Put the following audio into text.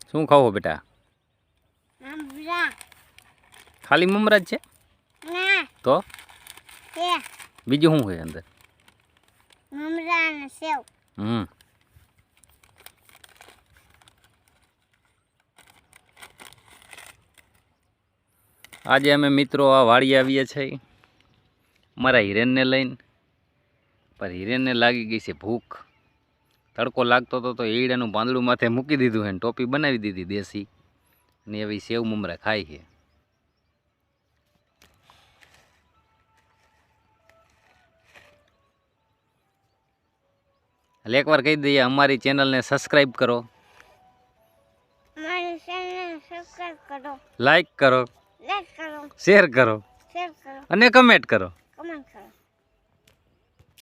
શું ખાવો બેટા? ખાલી મમરા જ છે તો બીજું શું છે અંદર? મમરા ને સેવ. આજે અમે મિત્રો આ વાડી આવીએ છીએ મારા હિરેનને લઈને, પણ હિરેનને લાગી ગઈ છે ભૂખ. તડકો લાગતો હતો તો એડાનું પાંદડું માથે મૂકી દીધું છે, ટોપી બનાવી દીધી દેશી, અને એવી સેવ મમરા ખાય છે. એટલે એકવાર કહી દઈએ, અમારી ચેનલને સબસ્ક્રાઈબ કરો, મારી ચેનલ સબસ્ક્રાઇબ કરો, લાઈક કરો, લાઈક કરો, શેર કરો શેર કરો, અને કમેન્ટ કરો. કમેન્ટ કરો.